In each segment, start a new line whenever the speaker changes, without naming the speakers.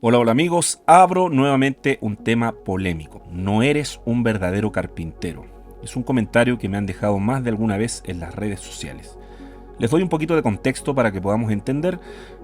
Hola, hola amigos, abro nuevamente un tema polémico. No eres un verdadero carpintero. Es un comentario que me han dejado más de alguna vez en las redes sociales. Les doy un poquito de contexto para que podamos entender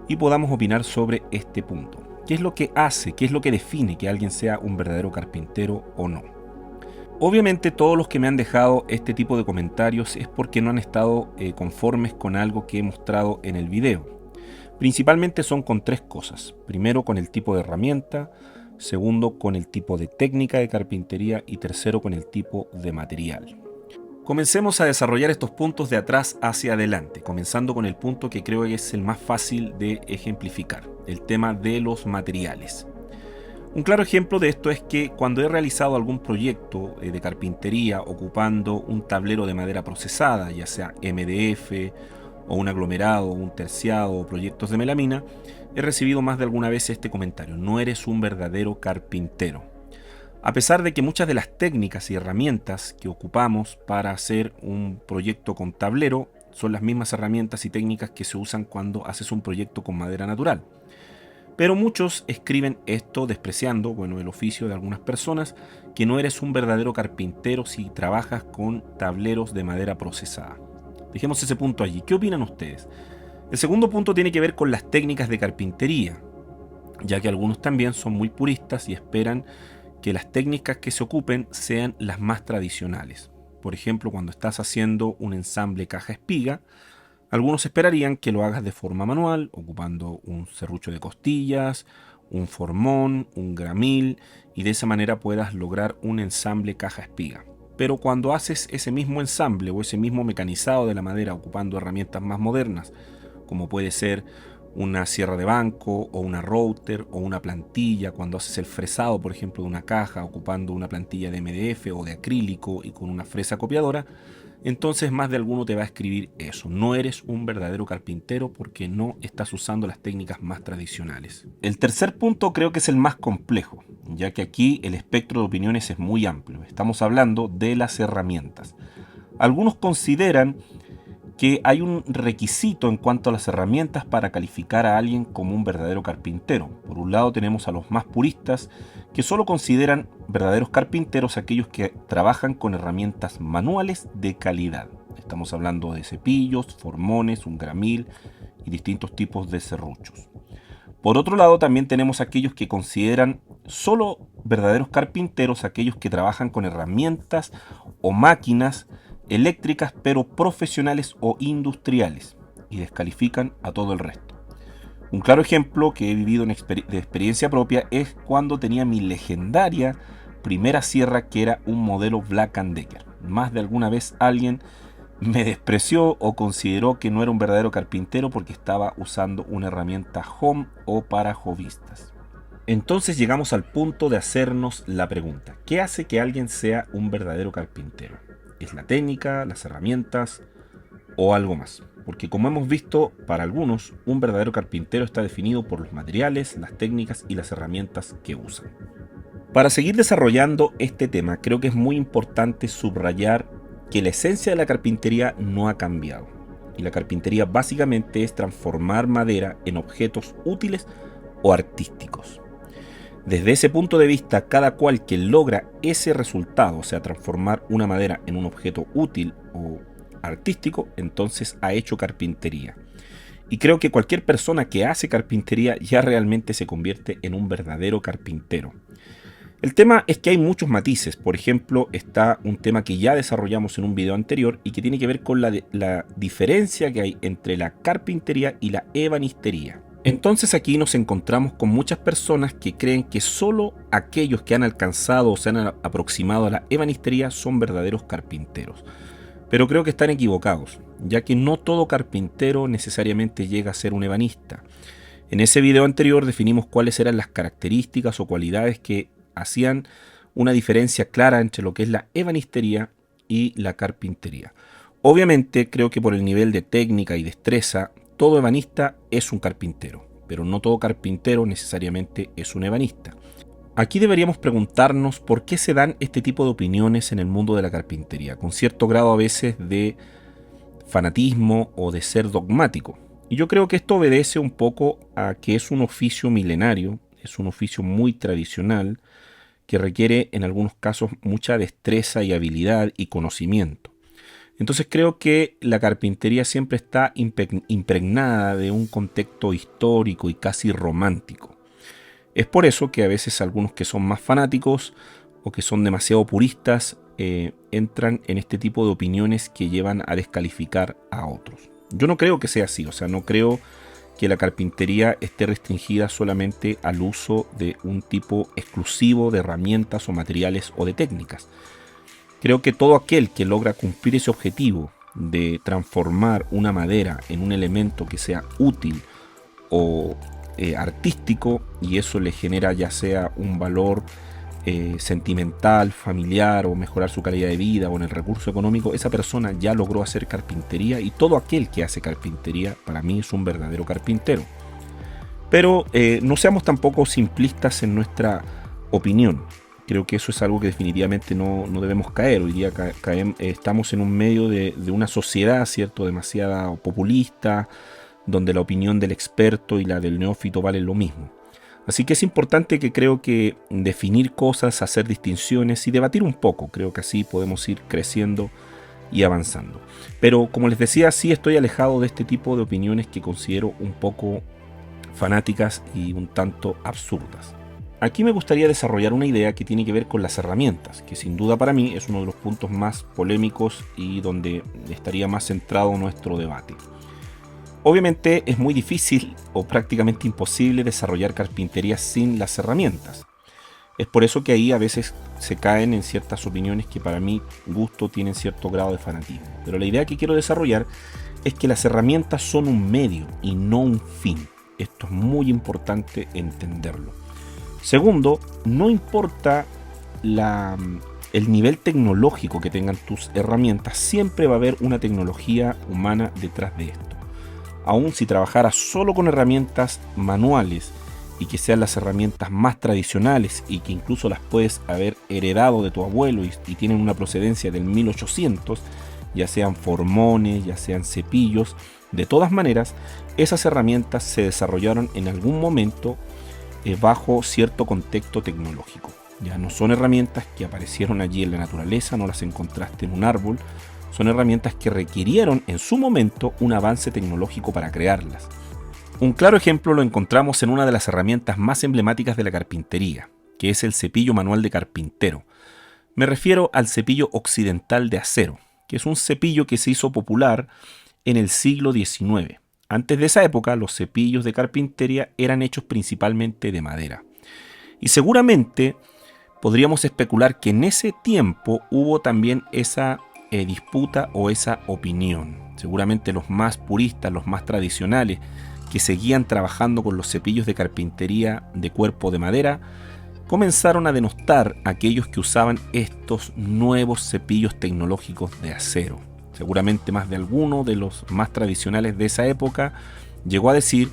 y podamos opinar sobre este punto. ¿Qué es lo que hace, qué es lo que define que alguien sea un verdadero carpintero o no? Obviamente todos los que me han dejado este tipo de comentarios es porque no han estado conformes con algo que he mostrado en el video. Principalmente son con tres cosas. Primero, con el tipo de herramienta. Segundo, con el tipo de técnica de carpintería. Y tercero, con el tipo de material. Comencemos a desarrollar estos puntos de atrás hacia adelante, comenzando con el punto que creo que es el más fácil de ejemplificar, el tema de los materiales. Un claro ejemplo de esto es que cuando he realizado algún proyecto de carpintería ocupando un tablero de madera procesada, ya sea MDF o un aglomerado, un terciado o proyectos de melamina, he recibido más de alguna vez este comentario: no eres un verdadero carpintero. A pesar de que muchas de las técnicas y herramientas que ocupamos para hacer un proyecto con tablero son las mismas herramientas y técnicas que se usan cuando haces un proyecto con madera natural. Pero muchos escriben esto despreciando, el oficio de algunas personas, que no eres un verdadero carpintero si trabajas con tableros de madera procesada. Dejemos ese punto allí. ¿Qué opinan ustedes? El segundo punto tiene que ver con las técnicas de carpintería, ya que algunos también son muy puristas y esperan que las técnicas que se ocupen sean las más tradicionales. Por ejemplo, cuando estás haciendo un ensamble caja-espiga, algunos esperarían que lo hagas de forma manual, ocupando un serrucho de costillas, un formón, un gramil, y de esa manera puedas lograr un ensamble caja-espiga. Pero cuando haces ese mismo ensamble o ese mismo mecanizado de la madera ocupando herramientas más modernas, como puede ser una sierra de banco o una router o una plantilla, cuando haces el fresado, por ejemplo, de una caja ocupando una plantilla de MDF o de acrílico y con una fresa copiadora, entonces más de alguno te va a escribir eso: no eres un verdadero carpintero porque no estás usando las técnicas más tradicionales. El tercer punto creo que es el más complejo, ya que aquí el espectro de opiniones es muy amplio. Estamos hablando de las herramientas. Algunos consideran que hay un requisito en cuanto a las herramientas para calificar a alguien como un verdadero carpintero. Por un lado tenemos a los más puristas, que solo consideran verdaderos carpinteros aquellos que trabajan con herramientas manuales de calidad. Estamos hablando de cepillos, formones, un gramil y distintos tipos de serruchos. Por otro lado también tenemos aquellos que consideran solo verdaderos carpinteros aquellos que trabajan con herramientas o máquinas eléctricas pero profesionales o industriales, y descalifican a todo el resto. Un claro ejemplo que he vivido de experiencia propia es cuando tenía mi legendaria primera sierra, que era un modelo Black & Decker. Más de alguna vez alguien me despreció o consideró que no era un verdadero carpintero porque estaba usando una herramienta home o para hobbyistas. Entonces llegamos al punto de hacernos la pregunta: ¿qué hace que alguien sea un verdadero carpintero? ¿Es la técnica, las herramientas o algo más? Porque como hemos visto, para algunos, un verdadero carpintero está definido por los materiales, las técnicas y las herramientas que usan. Para seguir desarrollando este tema, creo que es muy importante subrayar que la esencia de la carpintería no ha cambiado. Y la carpintería básicamente es transformar madera en objetos útiles o artísticos. Desde ese punto de vista, cada cual que logra ese resultado, o sea, transformar una madera en un objeto útil o artístico, entonces ha hecho carpintería. Y creo que cualquier persona que hace carpintería ya realmente se convierte en un verdadero carpintero. El tema es que hay muchos matices. Por ejemplo, está un tema que ya desarrollamos en un video anterior y que tiene que ver con la diferencia que hay entre la carpintería y la ebanistería. Entonces aquí nos encontramos con muchas personas que creen que solo aquellos que han alcanzado o se han aproximado a la ebanistería son verdaderos carpinteros. Pero creo que están equivocados, ya que no todo carpintero necesariamente llega a ser un ebanista. En ese video anterior definimos cuáles eran las características o cualidades que hacían una diferencia clara entre lo que es la ebanistería y la carpintería. Obviamente creo que por el nivel de técnica y destreza, todo ebanista es un carpintero, pero no todo carpintero necesariamente es un ebanista. Aquí deberíamos preguntarnos por qué se dan este tipo de opiniones en el mundo de la carpintería, con cierto grado a veces de fanatismo o de ser dogmático. Y yo creo que esto obedece un poco a que es un oficio milenario es un oficio muy tradicional que requiere en algunos casos mucha destreza y habilidad y conocimiento. Entonces creo que la carpintería siempre está impregnada de un contexto histórico y casi romántico. Es por eso que a veces algunos que son más fanáticos o que son demasiado puristas entran en este tipo de opiniones que llevan a descalificar a otros. Yo no creo que sea así, o sea, no creo que la carpintería esté restringida solamente al uso de un tipo exclusivo de herramientas o materiales o de técnicas. Creo que todo aquel que logra cumplir ese objetivo de transformar una madera en un elemento que sea útil o artístico, y eso le genera ya sea un valor sentimental, familiar, o mejorar su calidad de vida o en el recurso económico, esa persona ya logró hacer carpintería, y todo aquel que hace carpintería para mí es un verdadero carpintero. Pero no seamos tampoco simplistas en nuestra opinión. Creo que eso es algo que definitivamente no debemos caer. Hoy día estamos en un medio de una sociedad, ¿cierto?, demasiado populista, donde la opinión del experto y la del neófito valen lo mismo. Así que es importante que creo que definir cosas, hacer distinciones y debatir un poco. Creo que así podemos ir creciendo y avanzando. Pero como les decía, sí estoy alejado de este tipo de opiniones que considero un poco fanáticas y un tanto absurdas. Aquí me gustaría desarrollar una idea que tiene que ver con las herramientas, que sin duda para mí es uno de los puntos más polémicos y donde estaría más centrado nuestro debate. Obviamente es muy difícil o prácticamente imposible desarrollar carpintería sin las herramientas. Es por eso que ahí a veces se caen en ciertas opiniones que para mi gusto tienen cierto grado de fanatismo. Pero la idea que quiero desarrollar es que las herramientas son un medio y no un fin. Esto es muy importante entenderlo. Segundo, no importa el nivel tecnológico que tengan tus herramientas, siempre va a haber una tecnología humana detrás de esto. Aún si trabajaras solo con herramientas manuales y que sean las herramientas más tradicionales y que incluso las puedes haber heredado de tu abuelo y tienen una procedencia del 1800, ya sean formones, ya sean cepillos, de todas maneras, esas herramientas se desarrollaron en algún momento bajo cierto contexto tecnológico. Ya no son herramientas que aparecieron allí en la naturaleza, no las encontraste en un árbol. Son herramientas que requirieron en su momento un avance tecnológico para crearlas. Un claro ejemplo lo encontramos en una de las herramientas más emblemáticas de la carpintería, que es el cepillo manual de carpintero. Me refiero al cepillo occidental de acero, que es un cepillo que se hizo popular en el siglo XIX. Antes de esa época, los cepillos de carpintería eran hechos principalmente de madera. Y seguramente podríamos especular que en ese tiempo hubo también esa disputa o esa opinión. Seguramente los más puristas, los más tradicionales, que seguían trabajando con los cepillos de carpintería de cuerpo de madera, comenzaron a denostar a aquellos que usaban estos nuevos cepillos tecnológicos de acero. Seguramente más de alguno de los más tradicionales de esa época llegó a decir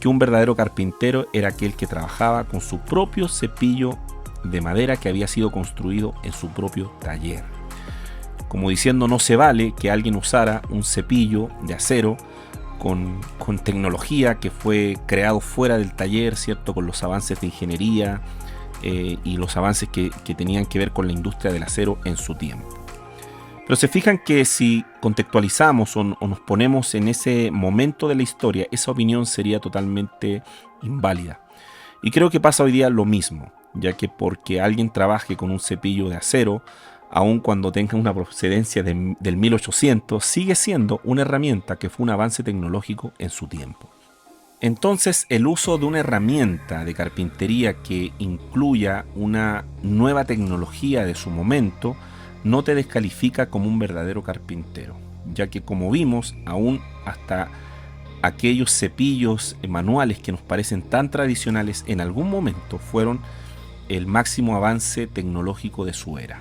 que un verdadero carpintero era aquel que trabajaba con su propio cepillo de madera que había sido construido en su propio taller. Como diciendo, no se vale que alguien usara un cepillo de acero con tecnología que fue creado fuera del taller, ¿cierto?, con los avances de ingeniería y los avances que tenían que ver con la industria del acero en su tiempo. Pero se fijan que si contextualizamos o nos ponemos en ese momento de la historia, esa opinión sería totalmente inválida. Y creo que pasa hoy día lo mismo, ya que porque alguien trabaje con un cepillo de acero, aun cuando tenga una procedencia del 1800, sigue siendo una herramienta que fue un avance tecnológico en su tiempo. Entonces, el uso de una herramienta de carpintería que incluya una nueva tecnología de su momento no te descalifica como un verdadero carpintero, ya que, como vimos, aún hasta aquellos cepillos manuales que nos parecen tan tradicionales en algún momento fueron el máximo avance tecnológico de su era.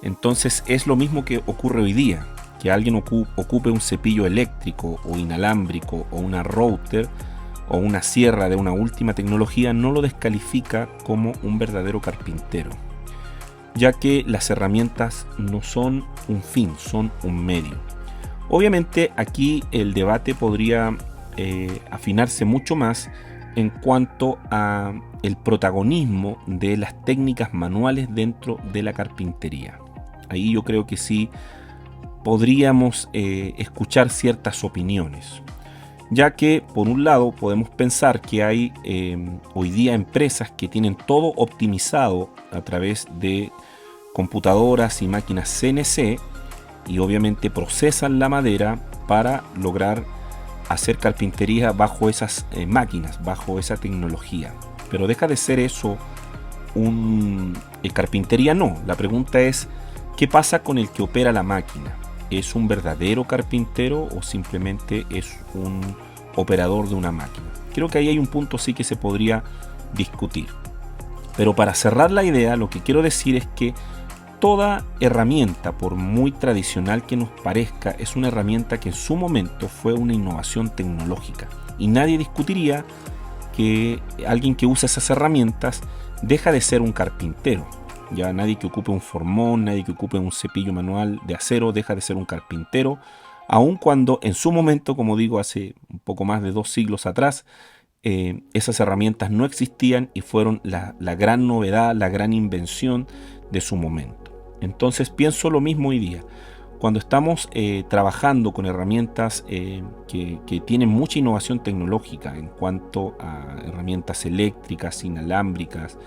Entonces es lo mismo que ocurre hoy día, que alguien ocupe un cepillo eléctrico o inalámbrico o una router o una sierra de una última tecnología no lo descalifica como un verdadero carpintero, ya que las herramientas no son un fin, son un medio. Obviamente aquí el debate podría afinarse mucho más en cuanto a el protagonismo de las técnicas manuales dentro de la carpintería. Ahí yo creo que sí podríamos escuchar ciertas opiniones, ya que por un lado podemos pensar que hay hoy día empresas que tienen todo optimizado a través de computadoras y máquinas CNC y obviamente procesan la madera para lograr hacer carpintería bajo esas máquinas, bajo esa tecnología. Pero deja de ser eso carpintería. No, la pregunta es, ¿qué pasa con el que opera la máquina? ¿Es un verdadero carpintero o simplemente es un operador de una máquina? Creo que ahí hay un punto sí que se podría discutir. Pero para cerrar la idea, lo que quiero decir es que toda herramienta, por muy tradicional que nos parezca, es una herramienta que en su momento fue una innovación tecnológica. Y nadie discutiría que alguien que usa esas herramientas deja de ser un carpintero. Ya nadie que ocupe un formón, nadie que ocupe un cepillo manual de acero deja de ser un carpintero, aun cuando en su momento, como digo, hace un poco más de 2 siglos atrás, esas herramientas no existían y fueron la gran novedad, la gran invención de su momento. Entonces pienso lo mismo hoy día. Cuando estamos trabajando con herramientas que tienen mucha innovación tecnológica en cuanto a herramientas eléctricas, inalámbricas,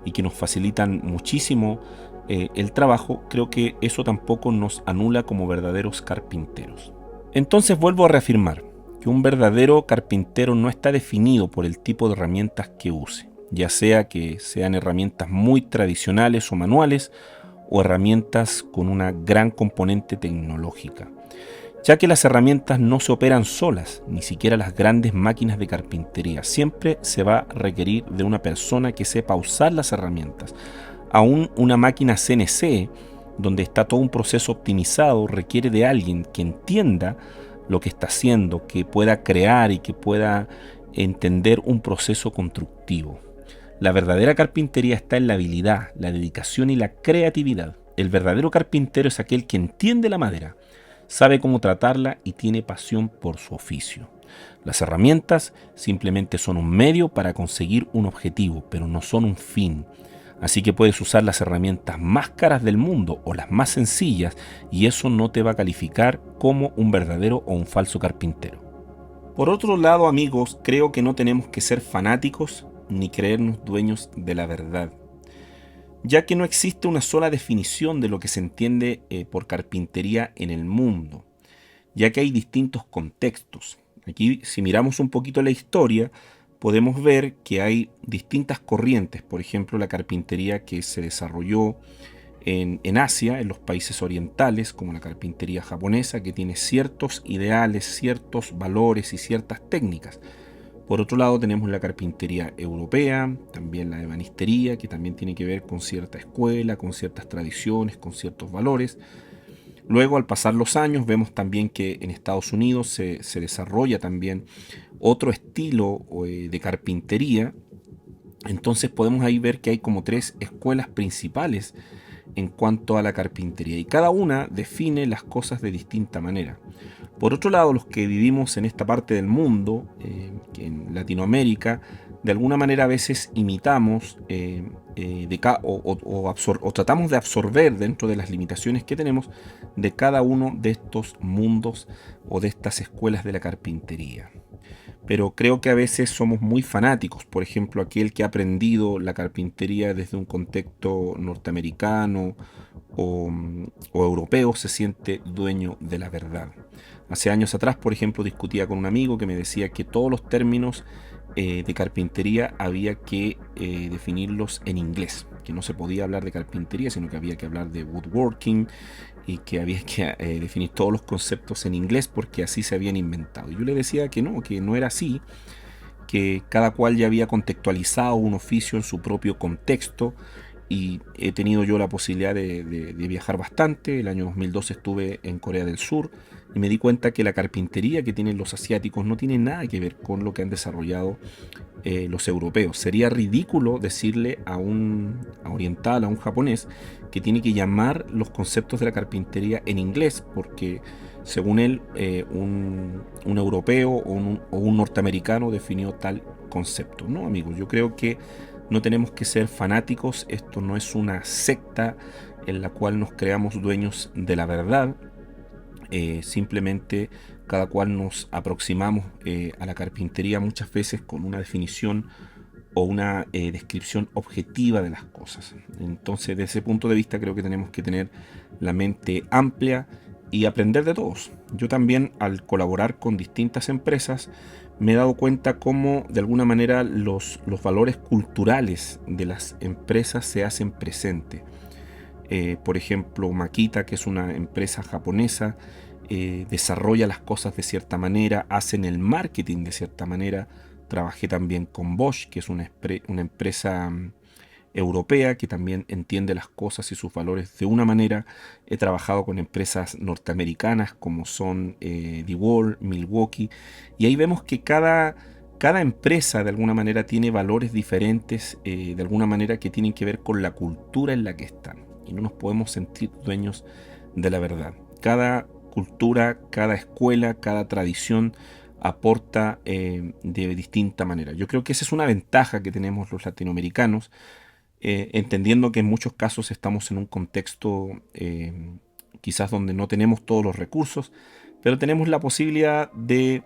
y que nos facilitan muchísimo el trabajo, creo que eso tampoco nos anula como verdaderos carpinteros. Entonces vuelvo a reafirmar que un verdadero carpintero no está definido por el tipo de herramientas que use, ya sea que sean herramientas muy tradicionales o manuales o herramientas con una gran componente tecnológica, ya que las herramientas no se operan solas, ni siquiera las grandes máquinas de carpintería. Siempre se va a requerir de una persona que sepa usar las herramientas. Aún una máquina CNC, donde está todo un proceso optimizado, requiere de alguien que entienda lo que está haciendo, que pueda crear y que pueda entender un proceso constructivo. La verdadera carpintería está en la habilidad, la dedicación y la creatividad. El verdadero carpintero es aquel que entiende la madera, sabe cómo tratarla y tiene pasión por su oficio. Las herramientas simplemente son un medio para conseguir un objetivo, pero no son un fin. Así que puedes usar las herramientas más caras del mundo o las más sencillas y eso no te va a calificar como un verdadero o un falso carpintero. Por otro lado, amigos, creo que no tenemos que ser fanáticos ni creernos dueños de la verdad, ya que no existe una sola definición de lo que se entiende por carpintería en el mundo, ya que hay distintos contextos. Aquí, si miramos un poquito la historia, podemos ver que hay distintas corrientes. Por ejemplo, la carpintería que se desarrolló en Asia, en los países orientales, como la carpintería japonesa, que tiene ciertos ideales, ciertos valores y ciertas técnicas. Por otro lado tenemos la carpintería europea, también la ebanistería, que también tiene que ver con cierta escuela, con ciertas tradiciones, con ciertos valores. Luego, al pasar los años, vemos también que en Estados Unidos se desarrolla también otro estilo de carpintería. Entonces podemos ahí ver que hay como 3 escuelas principales en cuanto a la carpintería y cada una define las cosas de distinta manera. Por otro lado, los que vivimos en esta parte del mundo, en Latinoamérica, de alguna manera a veces imitamos o tratamos de absorber dentro de las limitaciones que tenemos de cada uno de estos mundos o de estas escuelas de la carpintería. Pero creo que a veces somos muy fanáticos. Por ejemplo, aquel que ha aprendido la carpintería desde un contexto norteamericano o europeo se siente dueño de la verdad. Hace años atrás, por ejemplo, discutía con un amigo que me decía que todos los términos de carpintería había que definirlos en inglés, que no se podía hablar de carpintería, sino que había que hablar de woodworking y que había que definir todos los conceptos en inglés porque así se habían inventado. Y yo le decía que no era así, que cada cual ya había contextualizado un oficio en su propio contexto y he tenido yo la posibilidad de viajar bastante. El año 2012 estuve en Corea del Sur y me di cuenta que la carpintería que tienen los asiáticos no tiene nada que ver con lo que han desarrollado los europeos. Sería ridículo decirle a un oriental, a un japonés, que tiene que llamar los conceptos de la carpintería en inglés, porque según él, un europeo o un norteamericano definió tal concepto. No, amigos, yo creo que no tenemos que ser fanáticos. Esto no es una secta en la cual nos creamos dueños de la verdad. Simplemente cada cual nos aproximamos a la carpintería muchas veces con una definición o una descripción objetiva de las cosas. Entonces, desde ese punto de vista, creo que tenemos que tener la mente amplia y aprender de todos. Yo también, al colaborar con distintas empresas, me he dado cuenta cómo de alguna manera los valores culturales de las empresas se hacen presentes. Por ejemplo, Makita, que es una empresa japonesa, desarrolla las cosas de cierta manera, hacen el marketing de cierta manera. Trabajé también con Bosch, que es una empresa europea que también entiende las cosas y sus valores de una manera. He trabajado con empresas norteamericanas como son DeWalt, Milwaukee, y ahí vemos que cada empresa de alguna manera tiene valores diferentes, de alguna manera que tienen que ver con la cultura en la que están, y no nos podemos sentir dueños de la verdad. Cada cultura, cada escuela, cada tradición aporta de distinta manera. Yo creo que esa es una ventaja que tenemos los latinoamericanos, entendiendo que en muchos casos estamos en un contexto quizás donde no tenemos todos los recursos, pero tenemos la posibilidad de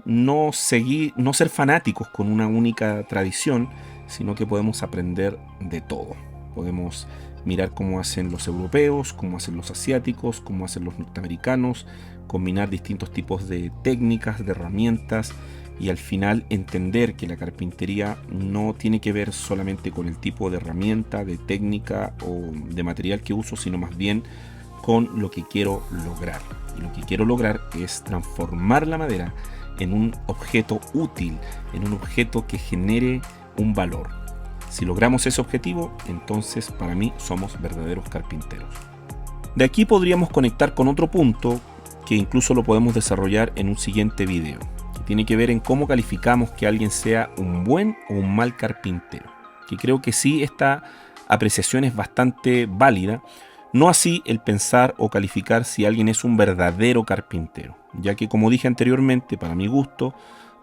no ser fanáticos con una única tradición, sino que podemos aprender de todo. Podemos mirar cómo hacen los europeos, cómo hacen los asiáticos, cómo hacen los norteamericanos, combinar distintos tipos de técnicas, de herramientas, y al final entender que la carpintería no tiene que ver solamente con el tipo de herramienta, de técnica o de material que uso, sino más bien con lo que quiero lograr. Y lo que quiero lograr es transformar la madera en un objeto útil, en un objeto que genere un valor. Si logramos ese objetivo, entonces para mí somos verdaderos carpinteros. De aquí podríamos conectar con otro punto que incluso lo podemos desarrollar en un siguiente video, que tiene que ver en cómo calificamos que alguien sea un buen o un mal carpintero, que creo que sí, esta apreciación es bastante válida, no así el pensar o calificar si alguien es un verdadero carpintero, ya que, como dije anteriormente, para mi gusto,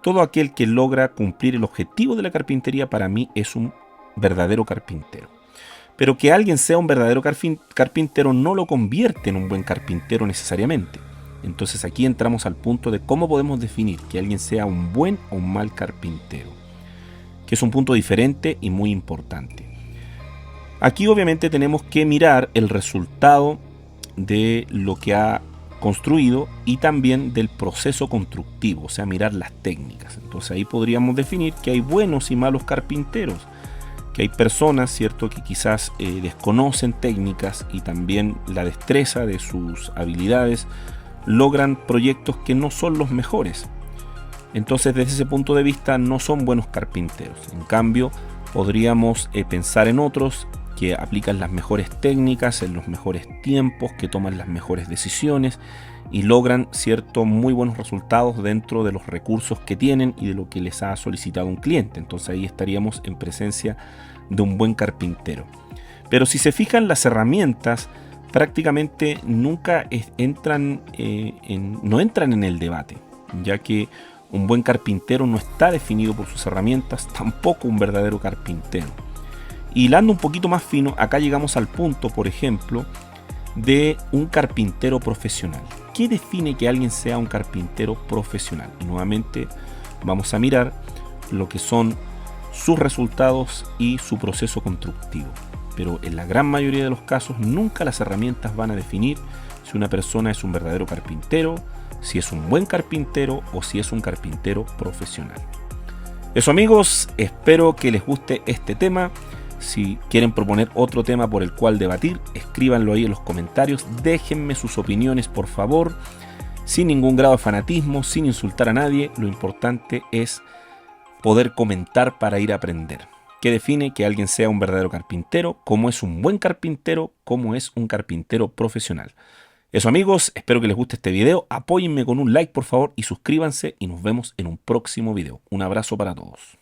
todo aquel que logra cumplir el objetivo de la carpintería para mí es un verdadero carpintero. Pero que alguien sea un verdadero carpintero no lo convierte en un buen carpintero necesariamente. Entonces aquí entramos al punto de cómo podemos definir que alguien sea un buen o un mal carpintero, que es un punto diferente y muy importante. Aquí obviamente tenemos que mirar el resultado de lo que ha construido y también del proceso constructivo, o sea, mirar las técnicas. Entonces ahí podríamos definir que hay buenos y malos carpinteros, que hay personas, ¿cierto?, que quizás desconocen técnicas y también la destreza de sus habilidades logran proyectos que no son los mejores. Entonces, desde ese punto de vista, no son buenos carpinteros. En cambio, podríamos pensar en otros que aplican las mejores técnicas en los mejores tiempos, que toman las mejores decisiones y logran, ¿cierto?, muy buenos resultados dentro de los recursos que tienen y de lo que les ha solicitado un cliente. Entonces ahí estaríamos en presencia de un buen carpintero. Pero si se fijan, las herramientas prácticamente nunca entran en el debate, ya que un buen carpintero no está definido por sus herramientas, tampoco un verdadero carpintero. Y hilando un poquito más fino, acá llegamos al punto, por ejemplo, de un carpintero profesional. ¿Qué define que alguien sea un carpintero profesional? Y nuevamente vamos a mirar lo que son sus resultados y su proceso constructivo. Pero en la gran mayoría de los casos nunca las herramientas van a definir si una persona es un verdadero carpintero, si es un buen carpintero o si es un carpintero profesional. Eso, amigos, espero que les guste este tema. Si quieren proponer otro tema por el cual debatir, escríbanlo ahí en los comentarios, déjenme sus opiniones, por favor, sin ningún grado de fanatismo, sin insultar a nadie. Lo importante es poder comentar para ir a aprender. qué define que alguien sea un verdadero carpintero, cómo es un buen carpintero, cómo es un carpintero profesional. Eso amigos, espero que les guste este video, apóyenme con un like por favor y suscríbanse y nos vemos en un próximo video. Un abrazo para todos.